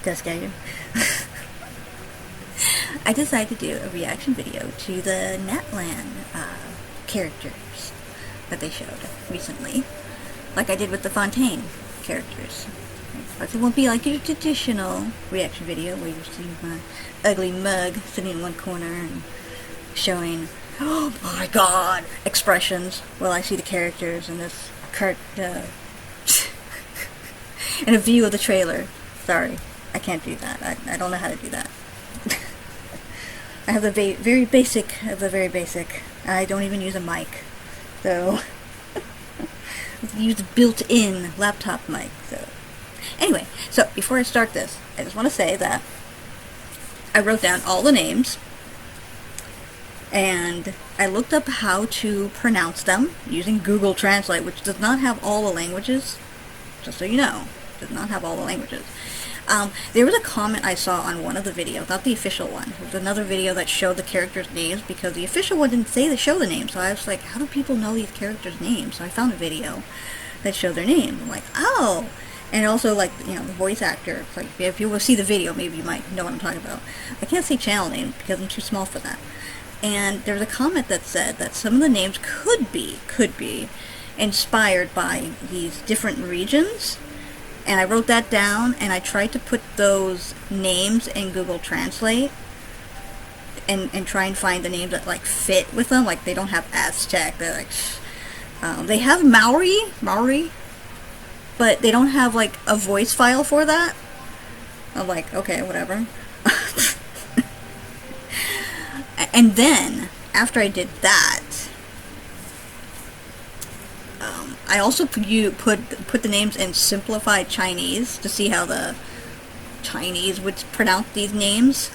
Did I scare you? I decided to do a reaction video to the Natlan characters that they showed recently, like I did with the Fontaine characters. But it won't be like your traditional reaction video where you see my ugly mug sitting in one corner and showing, oh my god, expressions while I see the characters and this and a view of the trailer. Sorry, I can't do that. I don't know how to do that. I have the very basic of the very basic. I don't even use a mic, so I use a built-in laptop mic. So anyway, so before I start this, I just want to say that I wrote down all the names and I looked up how to pronounce them using Google Translate, which does not have all the languages, just so you know. Does not have all the languages. There was a comment I saw on one of the videos, not the official one. It was another video that showed the characters' names, because the official one didn't say to show the names. So I was like, how do people know these characters' names? So I found a video that showed their name. I'm like, oh! And also, like, you know, the voice actor. Like, if you will see the video, maybe you might know what I'm talking about. I can't say channel name because I'm too small for that. And there was a comment that said that some of the names could be inspired by these different regions. And I wrote that down, and I tried to put those names in Google Translate and try and find the names that, like, fit with them. Like, they don't have Aztec. They're like, they have Maori, but they don't have, like, a voice file for that. I'm like, okay, whatever. And then, after I did that, I also put the names in simplified Chinese to see how the Chinese would pronounce these names.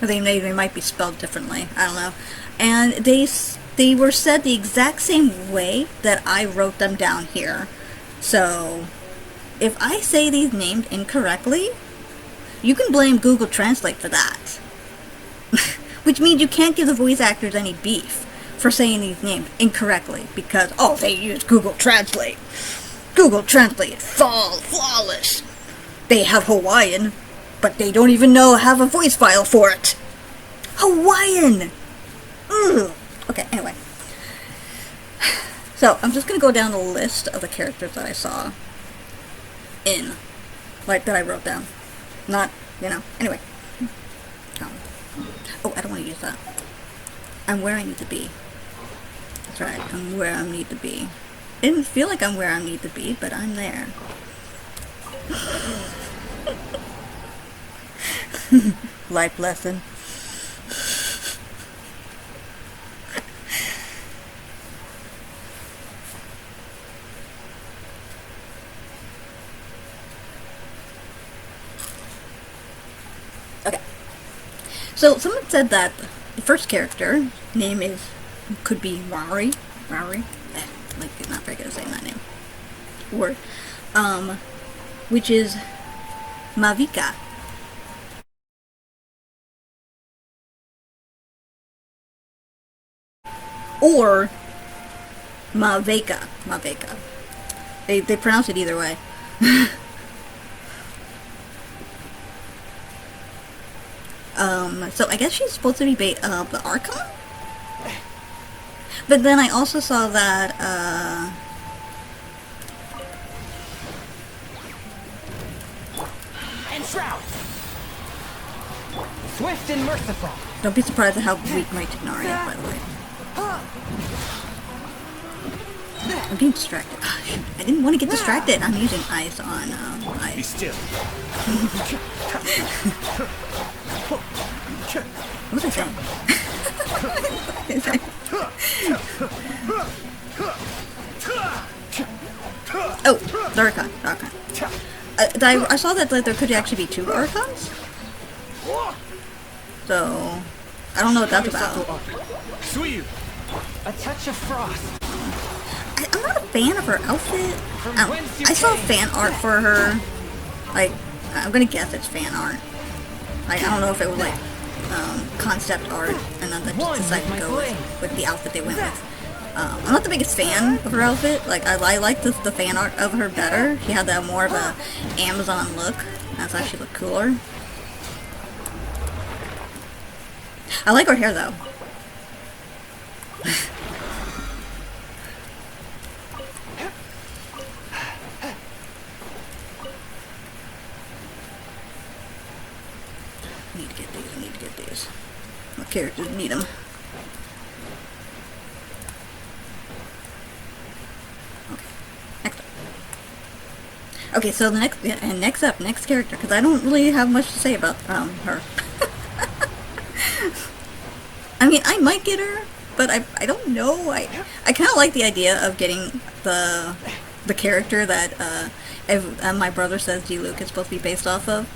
Or they might be spelled differently. I don't know. And they were said the exact same way that I wrote them down here. So if I say these names incorrectly, you can blame Google Translate for that. Which means you can't give the voice actors any beef for saying these names incorrectly, because, oh, they use Google Translate. Google Translate is flawless. They have Hawaiian, but they don't even have a voice file for it. Hawaiian! Ugh. Okay, anyway. So, I'm just going to go down the list of the characters that I saw that I wrote down. Not, anyway. Oh, I don't want to use that. I'm where I need to be. That's right, I'm where I need to be. It didn't feel like I'm where I need to be, but I'm there. Life lesson. Okay. So someone said that the first character name could be Maori, like, not very good at saying that name. Word. Which is Mavika. Or Maveka. They pronounce it either way. So I guess she's supposed to be the Archon? But then I also saw that, And Shroud! Swift and merciful! Don't be surprised at how weak my Tignari is, by the way. I'm getting distracted. Oh, shoot. I didn't want to get distracted. I'm using ice on, ice. Be still. What was I saying? Oh, the Archon. I saw that there could actually be 2 Archons. So, I don't know what that's about. A touch of frost. I'm not a fan of her outfit. I saw fan art for her. Like, I'm gonna guess it's fan art. Like, I don't know if it was like concept art, and then they just decided to go with the outfit they went with. I'm not the biggest fan of her outfit. Like, I like the fan art of her better. She had that more of a Amazon look That's actually look cooler. I like her hair though. I need to get these. What characters need them? Okay, next up. Okay, so the next character, because I don't really have much to say about her. I mean, I might get her, but I don't know. I kind of like the idea of getting the character that my brother says G Luke is supposed to be based off of.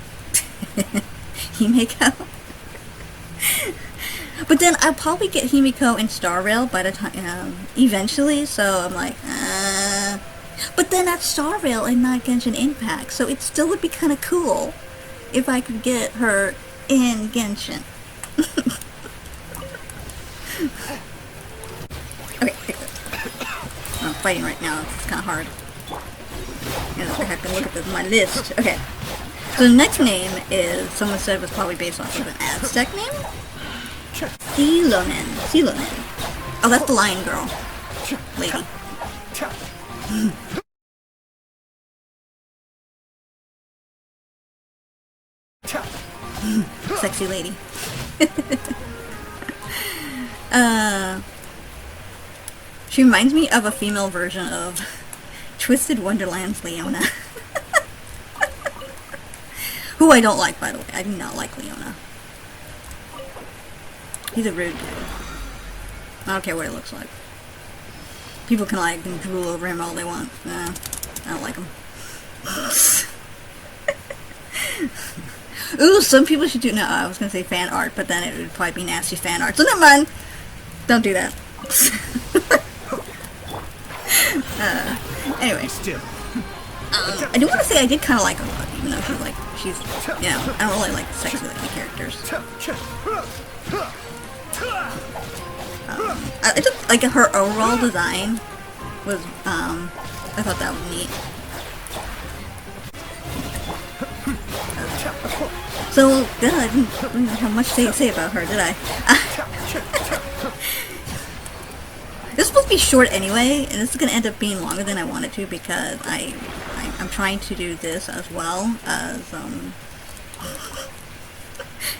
Himiko. But then I'll probably get Himiko in Star Rail by the time eventually. So I'm like, but then that's Star Rail and not Genshin Impact. So it still would be kind of cool if I could get her in Genshin. Okay, I'm fighting right now. It's kind of hard. I have to look at my list. Okay. So the next name is, someone said it was probably based off of an Aztec name? Silonen. Oh, that's the lion girl. Lady. Sexy lady. She reminds me of a female version of Twisted Wonderland's Leona. Who I don't like, by the way. I do not like Leona. He's a rude dude. I don't care what he looks like. People can like drool over him all they want. Nah, I don't like him. Ooh, some people should do. No, I was gonna say fan art, but then it would probably be nasty fan art. So never mind. Don't do that. Anyway. I do want to say I did kind of like her look, even though she's, you know, I don't really like sexy lady characters. I just, like, her overall design was, I thought that was neat. So, yeah, I didn't have much to say about her, did I? This is supposed to be short anyway, and this is going to end up being longer than I wanted to because I'm trying to do this as well as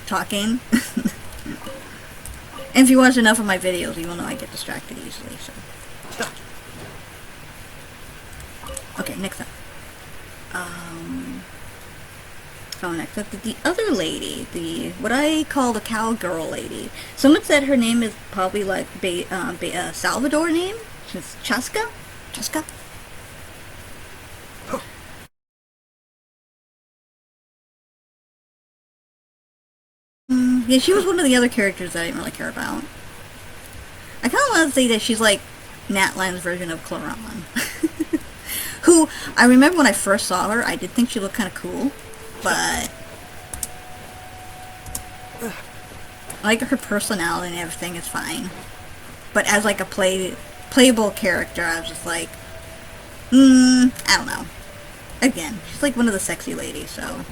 talking. And if you watch enough of my videos, you will know I get distracted easily. So, okay, next up. Oh, next up, the other lady, what I call the cowgirl lady. Someone said her name is probably like Salvador name. She's Chaska. Yeah, she was one of the other characters that I didn't really care about. I kind of want to say that she's like Natlan's version of Claron. Who, I remember when I first saw her, I did think she looked kind of cool. But like her personality and everything is fine. But as like a playable character, I was just like, I don't know. Again, she's like one of the sexy ladies, so.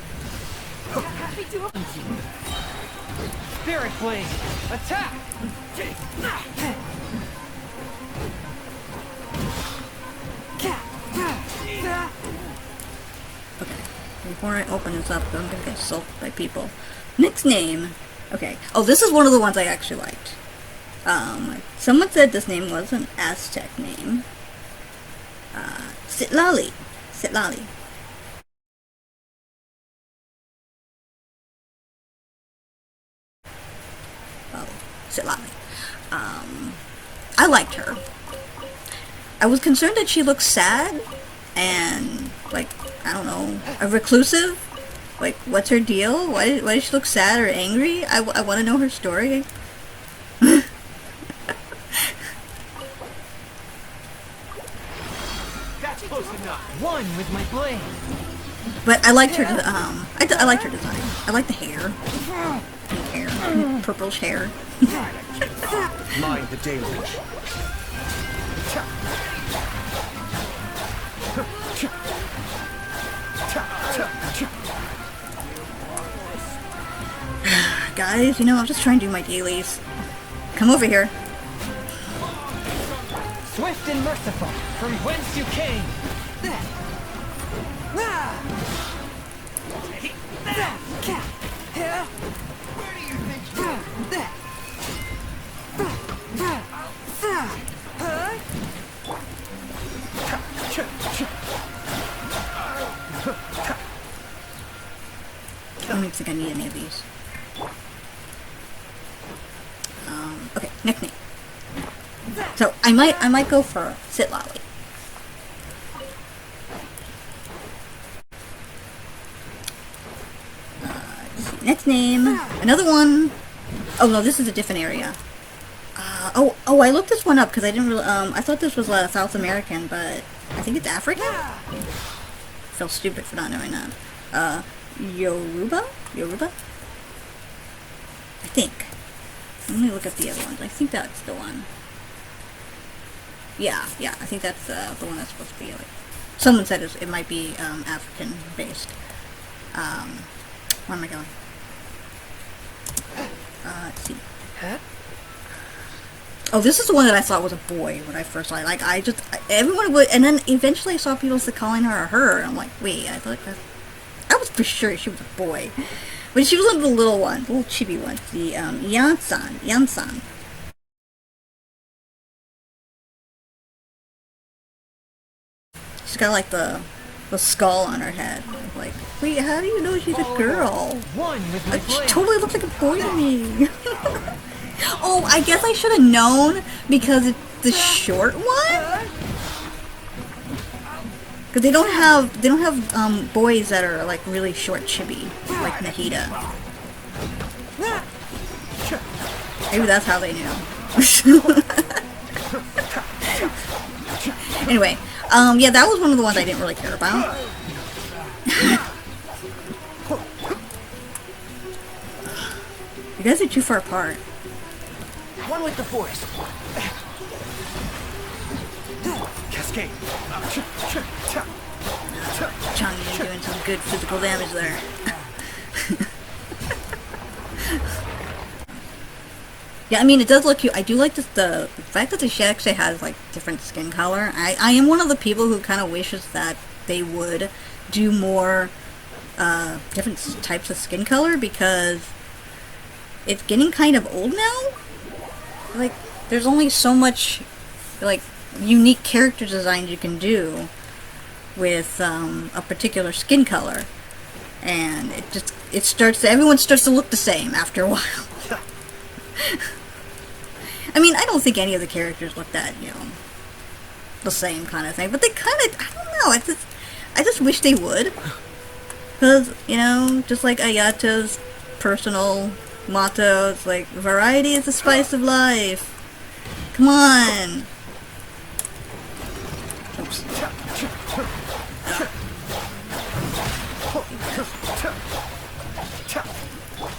Spirit Blade, attack! Okay. Before I open this up, I'm gonna get sulked by people. Next name. Okay. Oh, this is one of the ones I actually liked. Someone said this name was an Aztec name. Citlali. Oh, Citlali. I liked her. I was concerned that she looked sad and, like, I don't know, a reclusive? Like, what's her deal? Why does she look sad or angry? I want to know her story. That's close enough. One with my blade. But I liked her, I liked her design. I like the hair. Pink hair. Purplish hair. Mind the deluge. guys, you know, I'm just trying to do my dailies. Come over here. Swift and merciful, from whence you came. Where do you think I don't even think I need any of these. Okay, nickname. So I might go for Sit Lolly. Let's see, next name, another one. Oh no, this is a different area. Oh, I looked this one up because I didn't really. I thought this was South American, but I think it's African. I feel stupid for not knowing that. Yoruba? I think. Let me look at the other ones. I think that's the one. Yeah, I think that's the one that's supposed to be like. Someone said it might be African based. Where am I going? Let's see. Oh, this is the one that I thought was a boy when I first saw it. Like, everyone would, and then eventually I saw people calling her a her, and I'm like, wait, I thought that. I was pretty sure she was a boy. But she was one of the little ones, the little chibi ones, the Yansan. She's got like the skull on her head. I'm like, wait, how do you know she's a girl? She totally looks like a boy to me. Oh, I guess I should have known because it's the short one. Because they don't have boys that are like really short chibi like Nahida. Maybe that's how they knew. Anyway, yeah, that was one of the ones I didn't really care about. You guys are too far apart. One with the force. Cascade. Johnny, you're doing some good physical damage there. Yeah, I mean, it does look cute. I do like this, the fact that she actually has, like, different skin color. I am one of the people who kind of wishes that they would do more different types of skin color, because it's getting kind of old now. Like, there's only so much, like, unique character designs you can with a particular skin color, and everyone starts to look the same after a while. I mean, I don't think any of the characters look that, the same kind of thing, but they kind of, I don't know, I just wish they would, because, just like Ayato's personal motto, it's like, variety is the spice of life. Come on. Oops.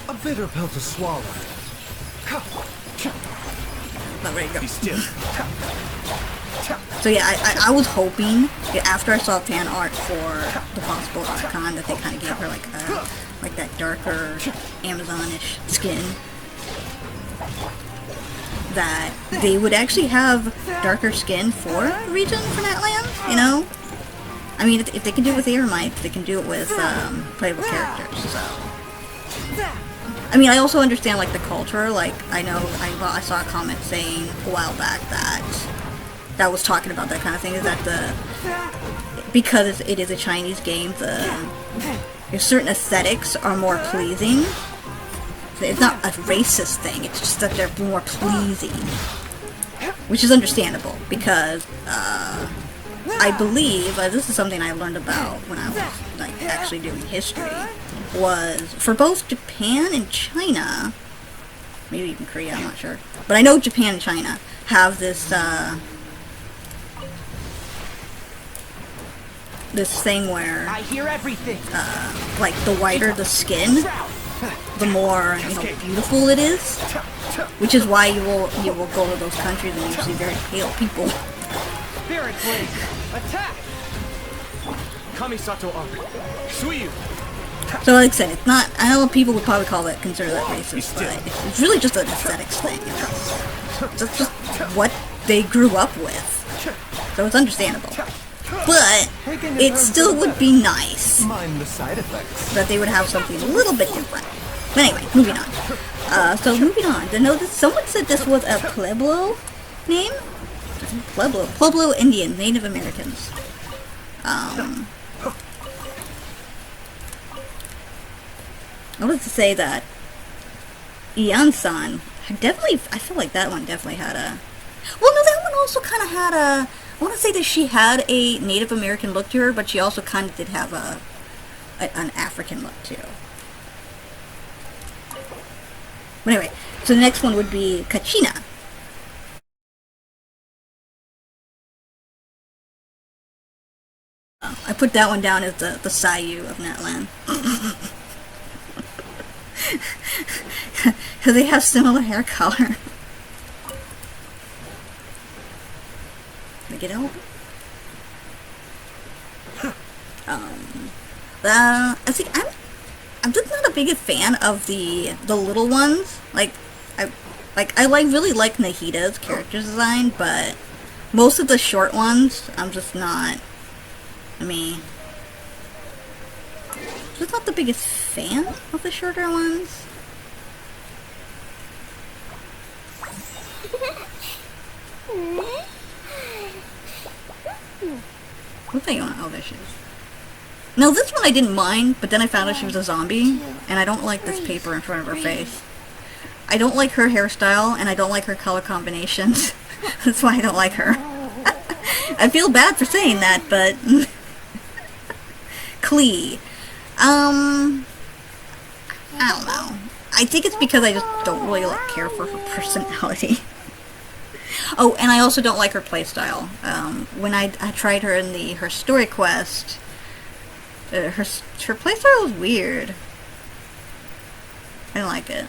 A bitter pill to swallow. Not ready to go. Be still. So yeah, I was hoping after I saw fan art for the possible Archon that they kind of gave her like that darker Amazonish skin, that they would actually have darker skin for the region for Natlan. I mean, if they can do it with Eremites, they can do it with playable characters. So, I mean, I also understand like the culture. Like, I know I saw a comment saying a while back that was talking about that kind of thing. Is that because it is a Chinese game, certain aesthetics are more pleasing. It's not a racist thing. It's just that they're more pleasing, which is understandable because I believe this is something I learned about when I was like actually doing history. Was for both Japan and China, maybe even Korea, I'm not sure, but I know Japan and China have this this thing where I hear everything. like the whiter the skin, the more beautiful it is, which is why you will go to those countries and you see very pale people. Spirit Blade, attack! Kamisato up. Suiyu. So like I said, it's not, I know people would probably consider that racist, but it's really just an aesthetics thing, you know. That's just what they grew up with. So it's understandable. But it still would be nice Mind the side effects. that they would have something a little bit different. But anyway, moving on. So moving on. I know that someone said this was a Pueblo name? Pueblo Indian, Native Americans. I wanted to say that Ian-san definitely, I feel like that one definitely had a, well no, that one also kind of had a, I want to say that she had a Native American look to her, but she also kind of did have an African look too. But anyway, so the next one would be Kachina. I put that one down as the Sayu of Natlan. Because they have similar hair color. Make it out. I think I'm just not a big fan of the little ones. I really like Nahita's character design, but most of the short ones, I'm just not. Just not the biggest fan of the shorter ones. What thing on? Oh, there she is. Now this one I didn't mind, but then I found out she was a zombie, and I don't like this paper in front of her face. I don't like her hairstyle, and I don't like her color combinations. That's why I don't like her. I feel bad for saying that, but Klee. I don't know. I think it's because I just don't really care for her personality. Oh, and I also don't like her playstyle. When I tried her in her story quest, her playstyle was weird. I don't like it.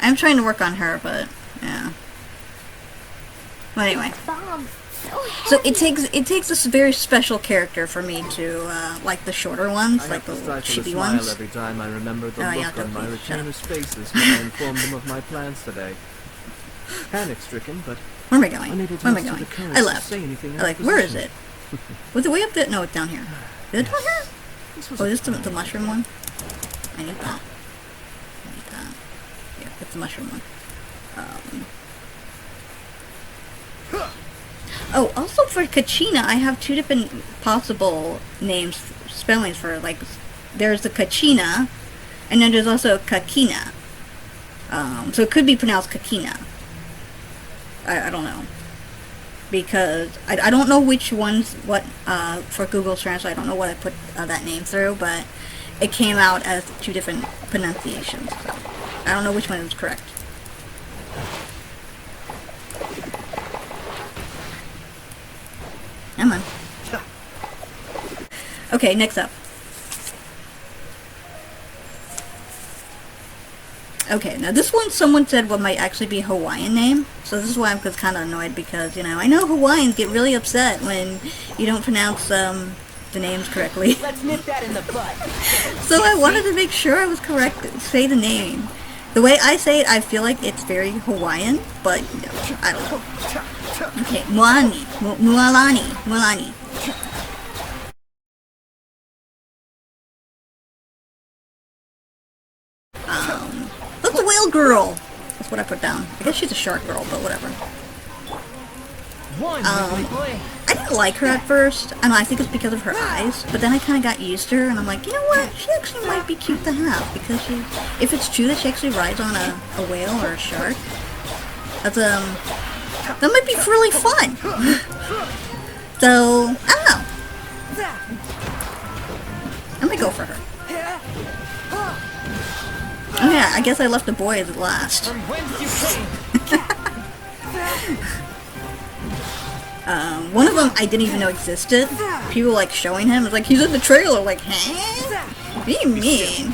I'm trying to work on her, but yeah. Well, anyway. So it takes this very special character for me to like the shorter ones, like the little chibi ones. Every time I remember the yeah, look on my returners' faces when I informed them of my plans today. Panic-stricken, but where am I going? unable to Where am I muster going? the courage I to left. say anything I like, where is it? Was it way up there? No, it's down here. Is it down here? Oh, is this the mushroom one? I need that. I need that. Yeah, it's the mushroom one. Oh, also for Kachina, I have two different possible spellings for her. Like, there's the Kachina, and then there's also Kakina. So it could be pronounced Kakina. I don't know. Because I don't know which ones, for Google Translate, I don't know what I put that name through, but it came out as two different pronunciations. So I don't know which one is correct. Come on. Okay, next up. Okay, now this one someone said what might actually be a Hawaiian name. So this is why I'm kind of annoyed because, you know, I know Hawaiians get really upset when you don't pronounce the names correctly. Let's nip that in the butt. So I wanted to make sure I was correct to say the name. The way I say it, I feel like it's very Hawaiian, but you know, I don't know. Okay, Moani. Mualani. That's the whale girl. That's what I put down. I guess she's a shark girl, but whatever. I didn't like her at first. I think it's because of her eyes, but then I kind of got used to her, and I'm like, you know what? She actually might be cute to have, because if it's true that she actually rides on a whale or a shark, that might be really fun. So, I don't know. I'm gonna go for her. Oh yeah, I guess I left the boy as last. One of them I didn't even know existed. People like showing him. It's like, he's in the trailer. Like, huh? What do you mean?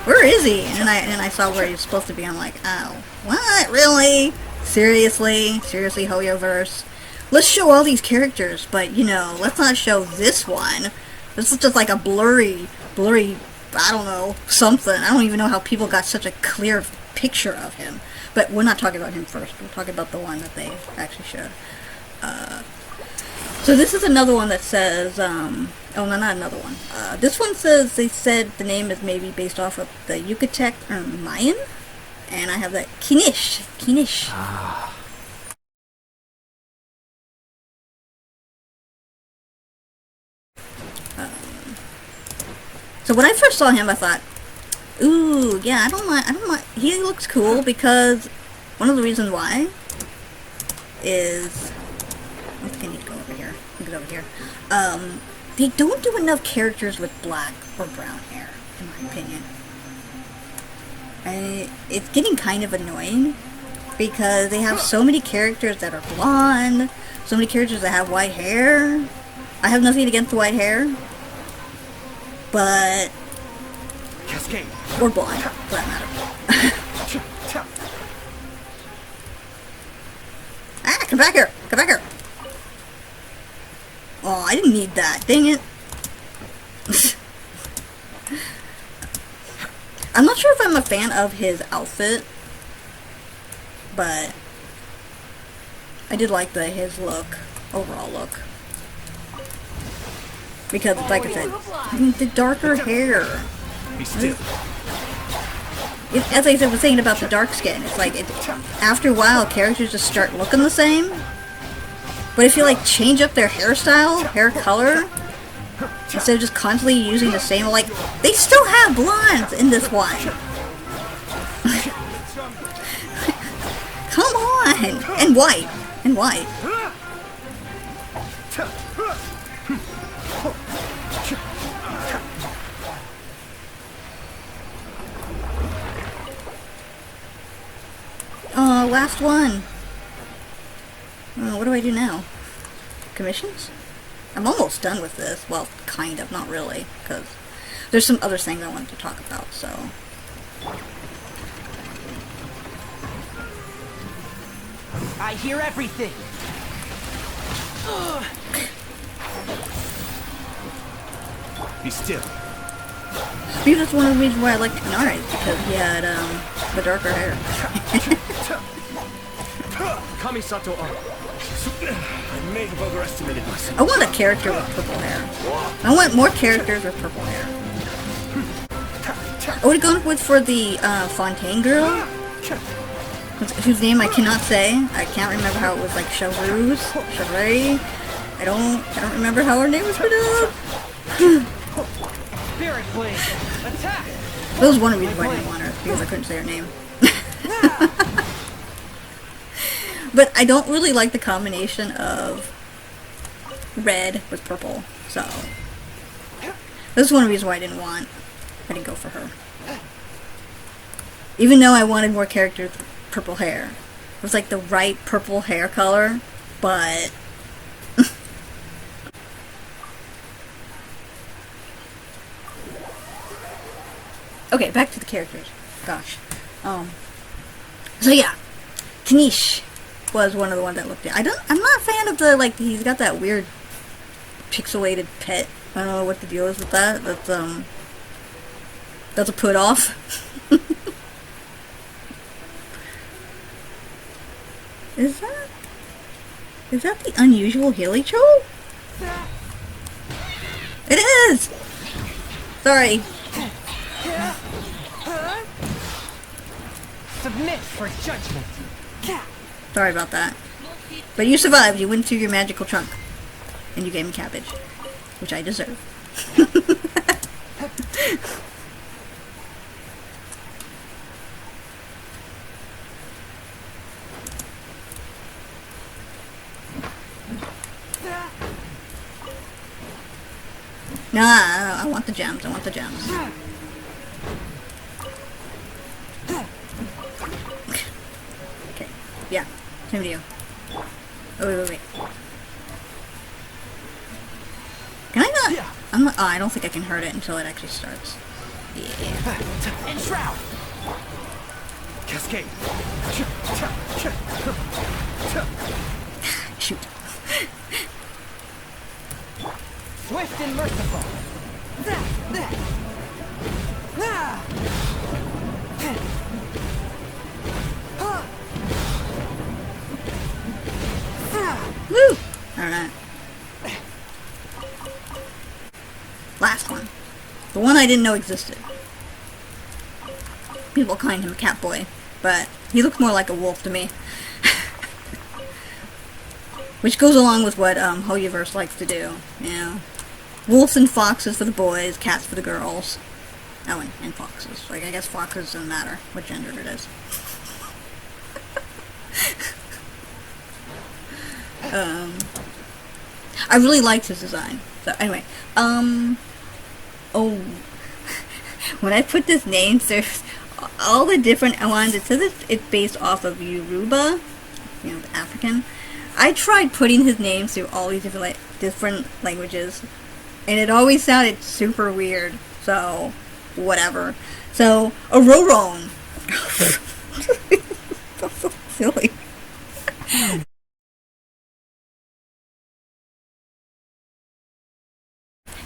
Where is he? And I saw where he's supposed to be. I'm like, oh, what? Really? Seriously, Hoyoverse. Let's show all these characters, but you know, let's not show this one. This is just like a blurry I don't know, something. I don't even know how people got such a clear picture of him. But we're not talking about him first. We're talking about the one that they actually showed. So this is another one that says, oh no, not another one. This one says, they said the name is maybe based off of the Yucatec or Mayan. And I have that Kinish. Kinish. So when I first saw him, I thought, ooh, yeah, I don't mind, he looks cool because one of the reasons why is, I think I need to go over here, get over here, they don't do enough characters with black or brown hair, in my opinion. And it's getting kind of annoying because they have so many characters that are blonde, so many characters that have white hair. I have nothing against the white hair, but Cascade. or blonde, for that matter. Ah, come back here! Come back here! Oh, I didn't need that. Dang it. I'm not sure if I'm a fan of his outfit, but I did like his look, overall look. Because, like I said, the darker hair. Be still. As I was saying about the dark skin, it's like, after a while, characters just start looking the same. But if you, like, change up their hairstyle, hair color, instead of just constantly using the same, like, they still have blondes in this one. Come on! And white. And white. Last one. What do I do now? Commissions? I'm almost done with this. Well, kind of, not really, because there's some other things I wanted to talk about, so. I hear everything. Be still. Maybe that's one of the reasons why I liked Kanare, because he had, the darker hair. Kamisato on. I may have overestimated myself. I want a character with purple hair. I want more characters with purple hair. I would have gone with for the Fontaine girl, whose name I cannot say. I can't remember how it was, like Charuse, Charray. I don't remember how her name was pronounced. Spirit blade. Attack. That was one of the reasons why I didn't want her, because I couldn't say her name. But I don't really like the combination of red with purple, so this is one of the reasons why I didn't go for her. Even though I wanted more characters with purple hair. It was like the right purple hair color, but okay, back to the characters. Gosh. So yeah, Kanish was one of the ones that looked at. I'm not a fan of the, like, he's got that weird pixelated pet. I don't know what the deal is with that. That's a put off. Is that the unusual Hilichurl? It is! Sorry. Submit for judgment. Sorry about that. But you survived. You went through your magical trunk. And you gave me cabbage. Which I deserve. Nah, I want the gems. I want the gems. Okay. Yeah. Same to you. Oh, wait. Can I not? I'm not. Oh, I don't think I can hurt it until it actually starts. Yeah. Enshroud. Cascade. Shoot. Swift and merciful. Woo! Alright. Last one. The one I didn't know existed. People calling him Catboy, but he looks more like a wolf to me. Which goes along with what Hoyoverse likes to do, you know. Wolves and foxes for the boys, cats for the girls. Oh, and foxes. Like, I guess foxes doesn't matter what gender it is. I really liked his design. So, anyway, oh, when I put this name, there's all the different ones. It says it's based off of Yoruba, you know, the African. I tried putting his name through all these different languages, and it always sounded super weird. So, whatever. So, Aurorone. That's so silly.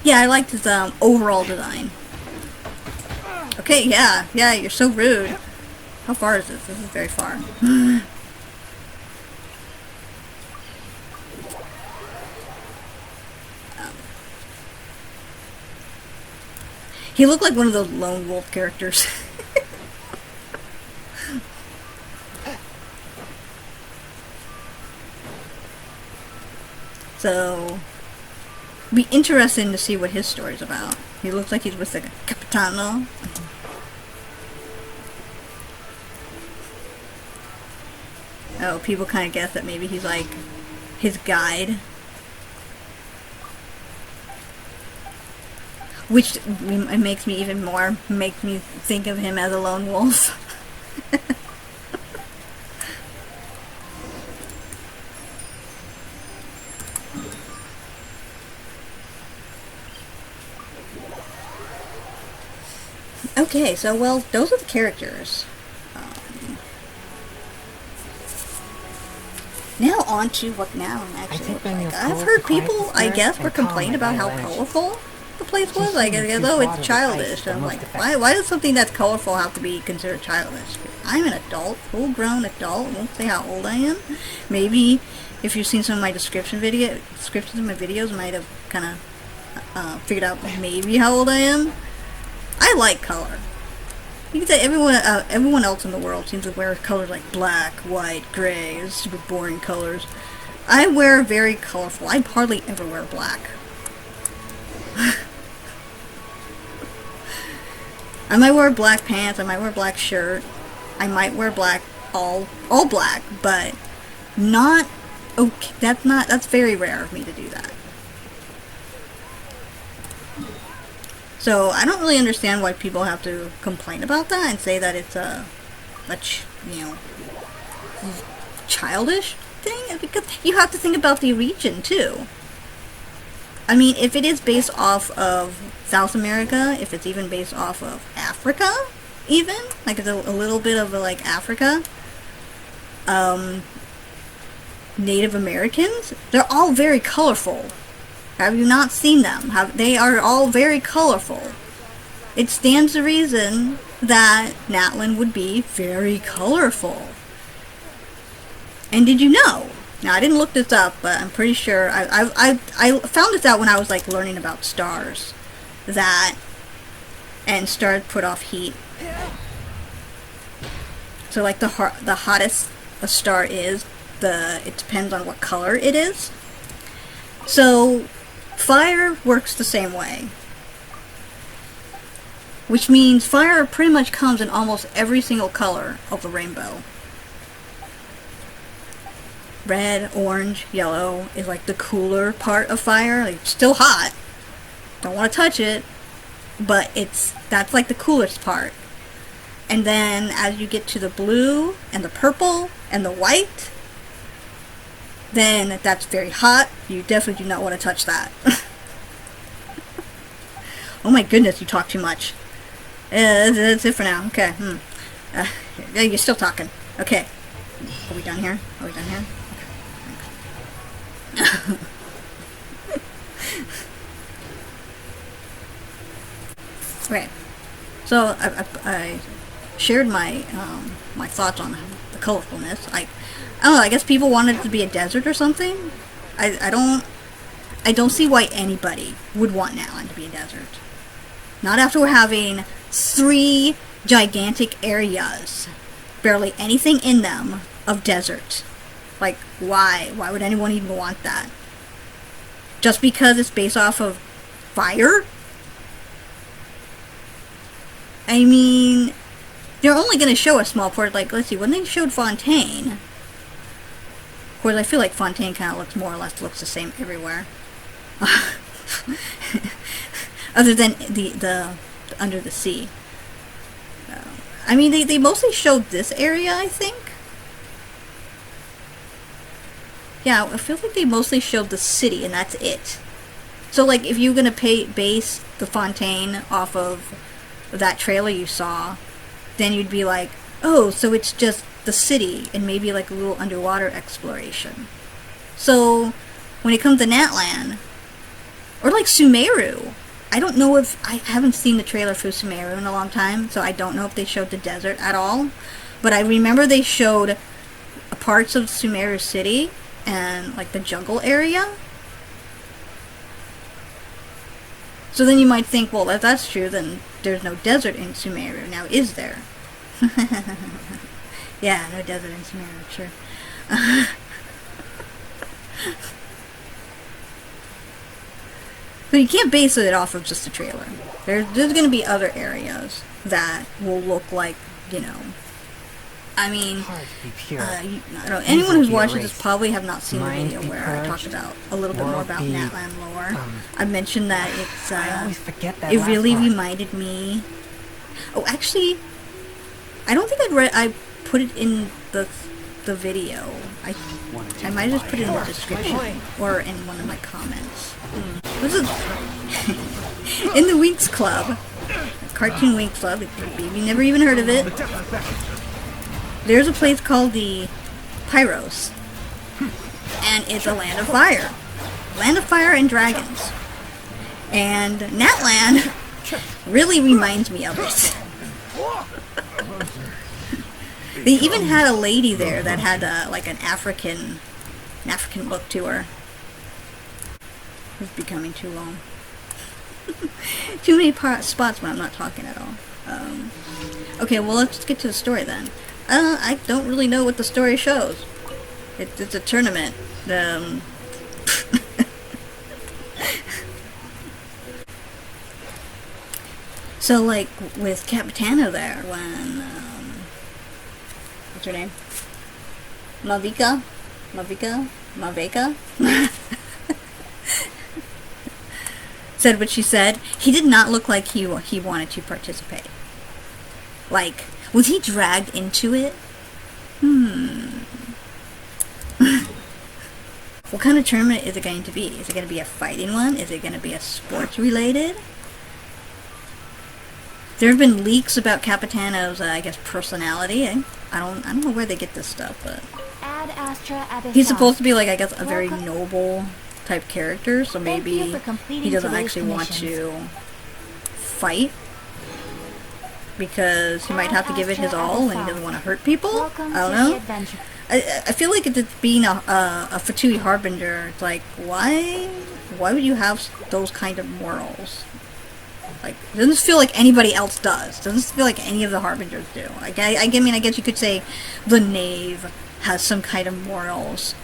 Yeah, I liked his overall design. Okay, yeah, you're so rude. How far is this? This is very far. He looked like one of those lone wolf characters. So, be interesting to see what his story's about. He looks like he's with the Capitano. Oh, people kind of guess that maybe he's like his guide. Which it makes me even more, makes me think of him as a lone wolf. Okay, so, well, those are the characters. Now on to what now actually looks like. I've heard people, I guess, were complaining about how colorful the place was. Like, although it's childish. I'm like, why does something that's colorful have to be considered childish? I'm an adult, full-grown adult. I won't say how old I am. Maybe if you've seen some of my descriptions of my videos, might have kind of figured out maybe how old I am. I like color. You can say everyone else in the world seems to wear colors like black, white, gray, super boring colors. I wear very colorful. I hardly ever wear black. I might wear black pants, I might wear black shirt, I might wear black, all black, but not, okay, that's very rare of me to do that. So, I don't really understand why people have to complain about that and say that it's childish thing, because you have to think about the region, too. I mean, if it is based off of South America, if it's even based off of Africa, even, like it's a little bit of like Africa, Native Americans, they're all very colorful. Have you not seen them? They are all very colorful. It stands to reason that Natlan would be very colorful. And did you know? Now, I didn't look this up, but I'm pretty sure I found this out when I was like learning about stars, and stars put off heat. So like the hottest a star is, it depends on what color it is. So fire works the same way, which means fire pretty much comes in almost every single color of the rainbow. Red, orange, yellow is like the cooler part of fire. Like, it's still hot. Don't want to touch it. But that's like the coolest part. And then as you get to the blue and the purple and the white, then that's very hot. You definitely do not want to touch that. Oh my goodness, you talk too much. That's it for now. Okay. Yeah, you're still talking. Okay. Are we done here? Okay. So I shared my my thoughts on the colorfulness. I don't know. I guess people wanted it to be a desert or something. I don't see why anybody would want Natlan to be a desert. Not after we're having 3 gigantic areas, barely anything in them, of desert. Like, why? Why would anyone even want that? Just because it's based off of fire? I mean, they're only going to show a small part. Like, let's see, when they showed Fontaine, of course, I feel like Fontaine kind of looks more or less the same everywhere. Other than the under the sea. I mean, they mostly showed this area, I think. Yeah, I feel like they mostly showed the city, and that's it. So, like, if you're gonna base the Fontaine off of that trailer you saw, then you'd be like, oh, so it's just the city, and maybe, like, a little underwater exploration. So, when it comes to Natlan, or, like, Sumeru, I don't know if... I haven't seen the trailer for Sumeru in a long time, so I don't know if they showed the desert at all. But I remember they showed parts of Sumeru City and, like, the jungle area. So then you might think, well, if that's true, then there's no desert in Sumeru. Now, is there? Yeah, no desert in Sumeru, sure. So you can't base it off of just a trailer. There's going to be other areas that will look like, you know... I mean, I don't know, anyone who's watching this probably have not seen the video where I talked about a little bit more about Natlan lore. I mentioned that it's, it really reminded me... Oh, actually, I don't think I put it in the video. I might have just put it in the description or in one of my comments. This is in the Winx Club, Cartoon Winx Club. Maybe you never even heard of it. There's a place called the Pyros, and it's a land of fire and dragons. And Natlan really reminds me of it. They even had a lady there that had like an African look to her. It's becoming too long. Too many spots when I'm not talking at all. Okay, well, let's get to the story then. I don't really know what the story shows. It's a tournament. So, like, with Capitano there, when, what's her name? Mavika? Said what she said. He did not look like he wanted to participate. Like, was he dragged into it? What kind of tournament is it going to be? Is it going to be a fighting one? Is it going to be a sports related? There have been leaks about Capitano's, I guess, personality. I don't know where they get this stuff, but he's supposed to be, like, I guess, a very noble type character, so maybe he doesn't actually want to fight because he might have to give it his all and he doesn't want to hurt people. I don't know. I feel like it's being a Fatui Harbinger. It's like, why would you have those kind of morals? Like, it doesn't feel like anybody else does. It doesn't feel like any of the Harbingers do. Like, I mean, I guess you could say the Knave has some kind of morals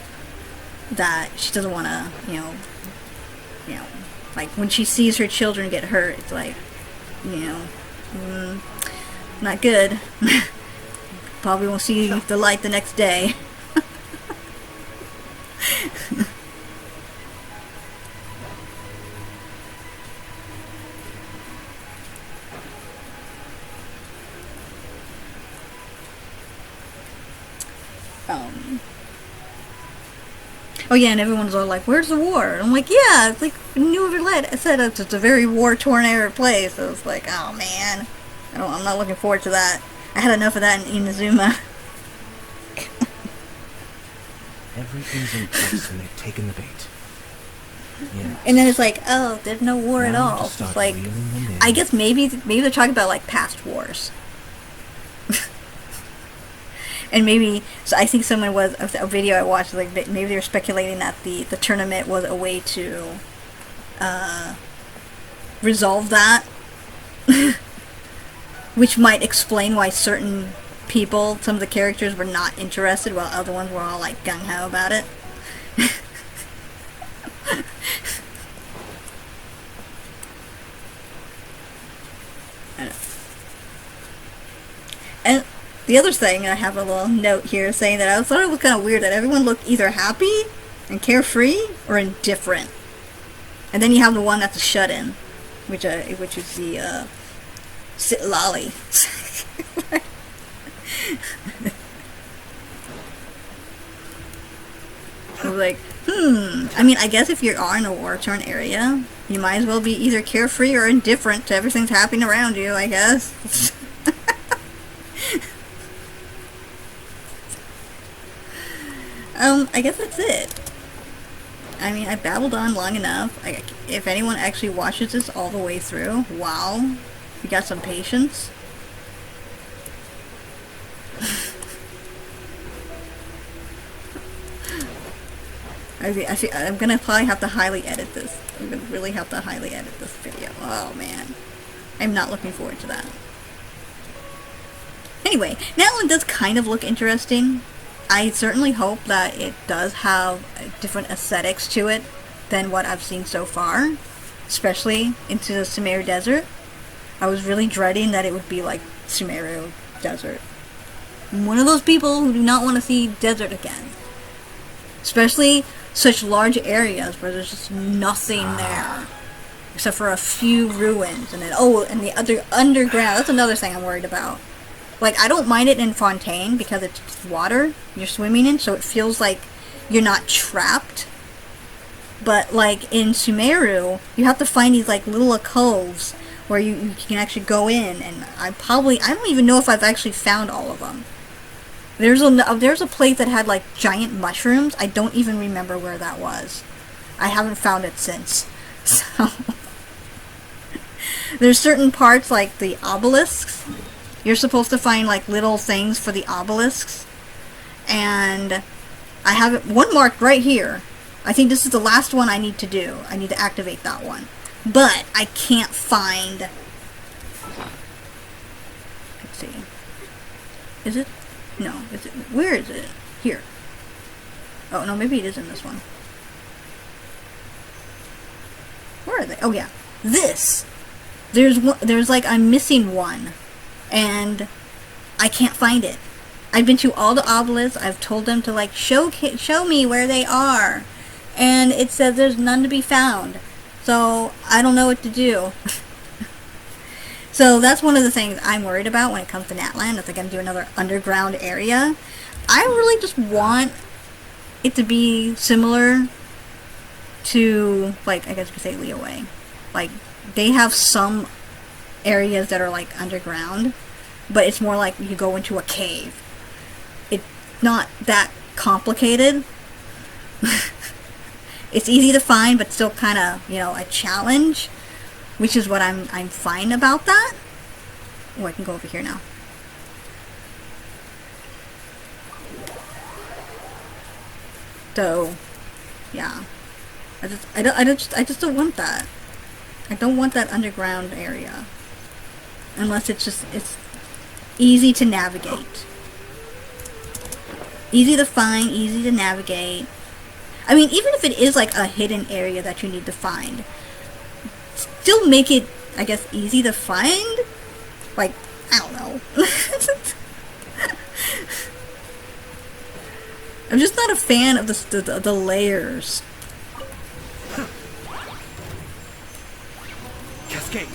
that she doesn't want to, you know, like, when she sees her children get hurt, it's like, you know, not good. Probably won't see the light the next day. Oh yeah, and everyone's all like, "Where's the war?" And I'm like, "Yeah, it's like New Overlet." I said it's a very war-torn area place. So it's like, oh man, I'm not looking forward to that. I had enough of that in Inazuma. Everything's in place and they've taken the bait. Yeah. And then it's like, oh, there's no war at Now to all. start It's like, reeling them in. I guess maybe they're talking about like past wars. And maybe, so I think someone was, a video I watched, like maybe they were speculating that the tournament was a way to resolve that. Which might explain why certain people, some of the characters were not interested, while other ones were all like gung-ho about it. And the other thing, I have a little note here saying that I thought it was kind of weird that everyone looked either happy and carefree or indifferent. And then you have the one that's a shut-in, which is the sit lolly. I was like, I mean, I guess if you are in a war-torn area, you might as well be either carefree or indifferent to everything's happening around you, I guess. I guess that's it. I mean, I babbled on long enough. If anyone actually watches this all the way through, wow, you got some patience. I'm gonna probably have to highly edit this. I'm gonna really have to highly edit this video. Oh man, I'm not looking forward to that. Anyway, Natlan does kind of look interesting. I certainly hope that it does have different aesthetics to it than what I've seen so far, especially into the Sumeru Desert. I was really dreading that it would be like Sumeru Desert. I'm one of those people who do not want to see desert again. Especially such large areas where there's just nothing there. Except for a few ruins. And then, and the other underground. That's another thing I'm worried about. Like, I don't mind it in Fontaine because it's water you're swimming in, so it feels like you're not trapped. But, like, in Sumeru, you have to find these, like, little alcoves where you can actually go in, and I don't even know if I've actually found all of them. There's a place that had, like, giant mushrooms. I don't even remember where that was. I haven't found it since. So, there's certain parts, like the obelisks. You're supposed to find, like, little things for the obelisks. And I have one marked right here. I think this is the last one I need to do. I need to activate that one. But I can't find... Let's see. Is it? No. Is it? Where is it? Here. Oh, no, maybe it is in this one. Where are they? Oh, yeah. This! There's like, I'm missing one. And I can't find it. I've been to all the obelisks. I've told them to, like, show me where they are. And it says there's none to be found. So, I don't know what to do. So, that's one of the things I'm worried about when it comes to Natlan. If they're going to do another underground area. I really just want it to be similar to, like, I guess you could say Leeway. Like, they have some areas that are, like, underground. But it's more like you go into a cave. It's not that complicated. It's easy to find, but still kind of, you know, a challenge. Which is what I'm fine about that. Oh, I can go over here now. So, yeah. I just don't want that. I don't want that underground area. Unless it's easy to navigate. Easy to find, easy to navigate. I mean, even if it is like a hidden area that you need to find, still make it, I guess, easy to find? Like, I don't know. I'm just not a fan of the layers. Cascade.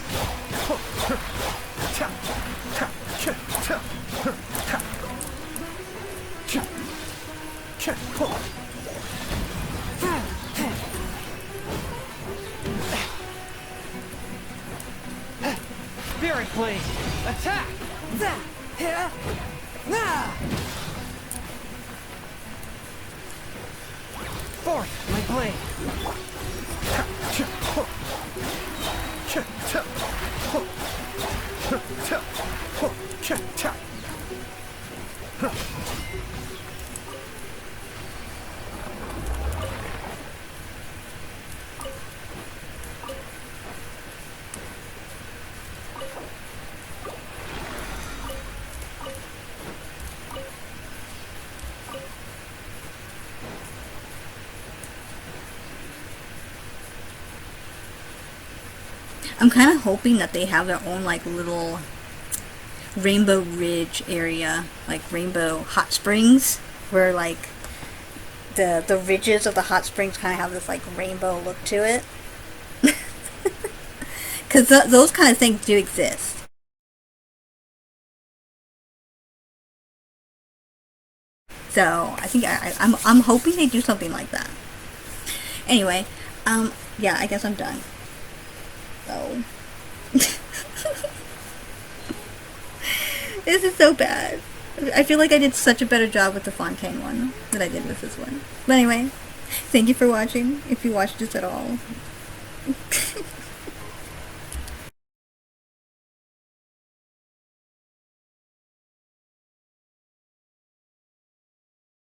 Spirit Blade! Attack! Force my blade! I'm kind of hoping that they have their own like little Rainbow Ridge area, like Rainbow Hot Springs, where like the ridges of the hot springs kind of have this like rainbow look to it. Because those kind of things do exist. So I think I'm hoping they do something like that. Anyway, yeah, I guess I'm done. So this is so bad. I feel like I did such a better job with the Fontaine one than I did with this one. But anyway, thank you for watching, if you watched this at all.